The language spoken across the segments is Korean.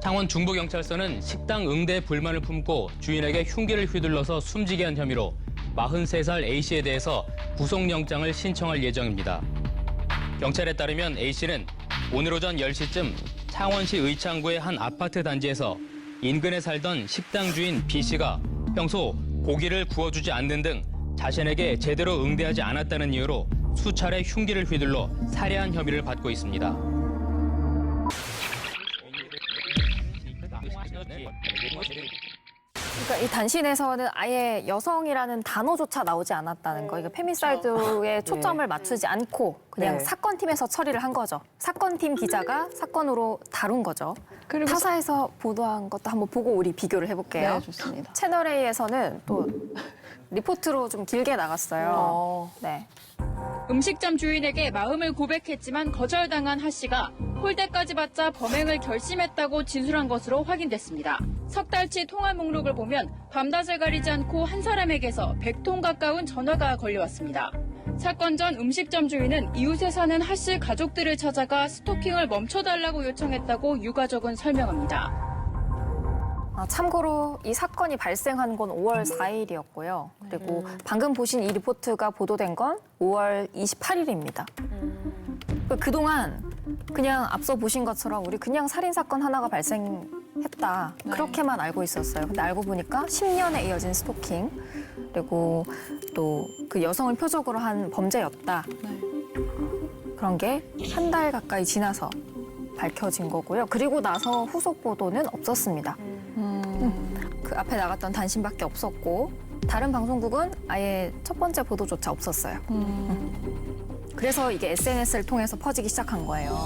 창원 중부경찰서는 식당 응대 불만을 품고 주인에게 흉기를 휘둘러서 숨지게 한 혐의로 43살 A씨에 대해서 구속영장을 신청할 예정입니다. 경찰에 따르면 A씨는 오늘 오전 10시쯤 창원시 의창구의 한 아파트 단지에서 인근에 살던 식당 주인 B씨가 평소 고기를 구워주지 않는 등 자신에게 제대로 응대하지 않았다는 이유로 수차례 흉기를 휘둘러 살해한 혐의를 받고 있습니다. 그러니까 이 단신에서는 아예 여성이라는 단어조차 나오지 않았다는 거. 이거 페미사이드에 초점을 맞추지 않고 그냥 사건팀에서 처리를 한 거죠. 사건팀 기자가 사건으로 다룬 거죠. 그리고 타사에서 보도한 것도 한번 보고 우리 비교를 해볼게요. 네, 좋습니다. 채널A에서는 또 리포트로 좀 길게 나갔어요. 네. 음식점 주인에게 마음을 고백했지만 거절당한 하 씨가 홀대까지 받자 범행을 결심했다고 진술한 것으로 확인됐습니다. 석 달치 통화 목록을 보면 밤낮을 가리지 않고 한 사람에게서 100통 가까운 전화가 걸려왔습니다. 사건 전 음식점 주인은 이웃에 사는 하 씨 가족들을 찾아가 스토킹을 멈춰달라고 요청했다고 유가족은 설명합니다. 참고로 이 사건이 발생한 건 5월 4일이었고요. 그리고 방금 보신 이 리포트가 보도된 건 5월 28일입니다. 그동안 그냥 앞서 보신 것처럼 우리 그냥 살인사건 하나가 발생했다. 그렇게만 알고 있었어요. 근데 알고 보니까 10년에 이어진 스토킹, 그리고 또 그 여성을 표적으로 한 범죄였다. 그런 게 한 달 가까이 지나서 밝혀진 거고요. 그리고 나서 후속 보도는 없었습니다. 그 앞에 나갔던 단신밖에 없었고 다른 방송국은 아예 첫 번째 보도조차 없었어요. 그래서 이게 SNS를 통해서 퍼지기 시작한 거예요.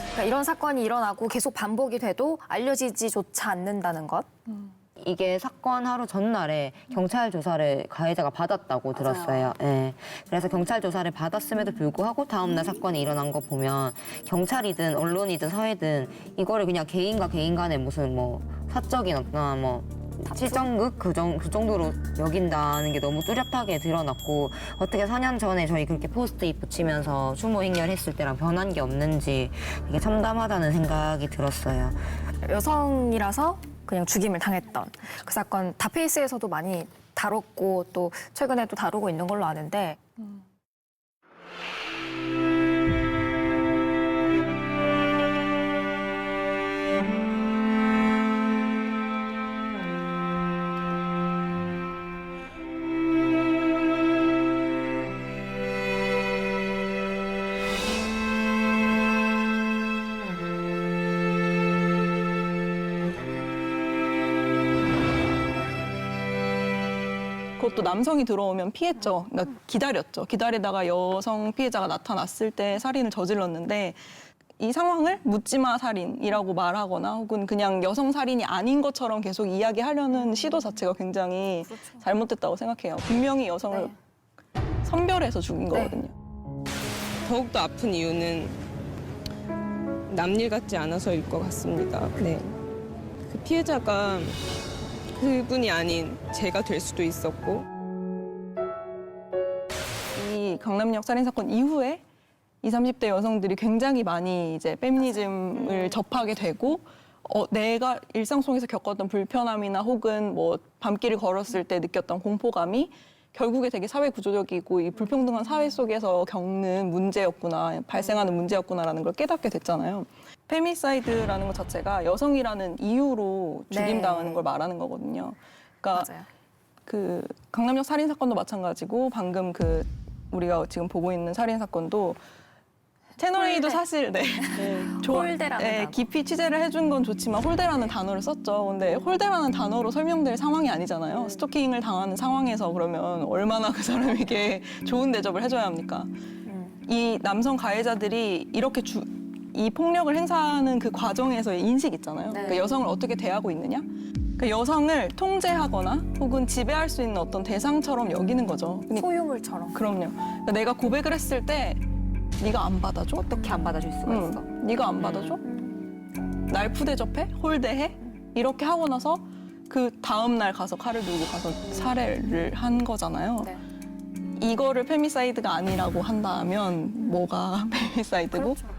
그러니까 이런 사건이 일어나고 계속 반복이 돼도 알려지지조차 않는다는 것. 이게 사건 하루 전날에 경찰 조사를 가해자가 받았다고 들었어요. 네. 그래서 경찰 조사를 받았음에도 불구하고 다음날 사건이 일어난 거 보면 경찰이든 언론이든 사회든 이거를 그냥 개인과 개인 간의 무슨 뭐 사적인 어떤 뭐 실정극 그 정도로 여긴다는 게 너무 뚜렷하게 드러났고 어떻게 4년 전에 저희 그렇게 포스트잇 붙이면서 추모 행렬했을 때랑 변한 게 없는지 되게 참담하다는 생각이 들었어요. 여성이라서 그냥 죽임을 당했던 그 사건 다페이스에서도 많이 다뤘고 또 최근에 또 다루고 있는 걸로 아는데 그것도 남성이 들어오면 피했죠. 그러니까 기다렸죠. 기다리다가 여성 피해자가 나타났을 때 살인을 저질렀는데 이 상황을 묻지마 살인이라고 말하거나 혹은 그냥 여성 살인이 아닌 것처럼 계속 이야기하려는 시도 자체가 굉장히 잘못됐다고 생각해요. 분명히 여성을 선별해서 죽인 거거든요. 더욱더 아픈 이유는 남일 같지 않아서일 것 같습니다. 네. 그 피해자가 그분이 아닌 제가 될 수도 있었고. 이 강남역 살인 사건 이후에 20, 30대 여성들이 굉장히 많이 이제 페미니즘을 접하게 되고 내가 일상 속에서 겪었던 불편함이나 혹은 뭐 밤길을 걸었을 때 느꼈던 공포감이 결국에 되게 사회 구조적이고 이 불평등한 사회 속에서 겪는 문제였구나, 발생하는 문제였구나라는 걸 깨닫게 됐잖아요. 페미사이드라는 것 자체가 여성이라는 이유로 죽임당하는 걸 말하는 거거든요. 그러니까 맞아요. 그 강남역 살인 사건도 마찬가지고 방금 그 우리가 지금 보고 있는 살인 사건도 채널A도 사실 홀대라는 단어. 깊이 취재를 해준 건 좋지만 홀대라는 단어를 썼죠. 근데 홀대라는 단어로 설명될 상황이 아니잖아요. 스토킹을 당하는 상황에서 그러면 얼마나 그 사람에게 좋은 대접을 해줘야 합니까? 이 남성 가해자들이 이렇게 이 폭력을 행사하는 그 과정에서의 인식 있잖아요. 그러니까 여성을 어떻게 대하고 있느냐? 그러니까 여성을 통제하거나 혹은 지배할 수 있는 어떤 대상처럼 여기는 거죠. 소유물처럼. 그럼요. 그러니까 내가 고백을 했을 때 네가 안 받아줘? 어떻게 안 받아줄 수가 있어? 네가 안 받아줘? 날 푸대접해? 홀대해? 이렇게 하고 나서 그 다음 날 가서 칼을 들고 가서 살해를 한 거잖아요. 네. 이거를 페미사이드가 아니라고 한다면 뭐가 페미사이드고? 그렇죠.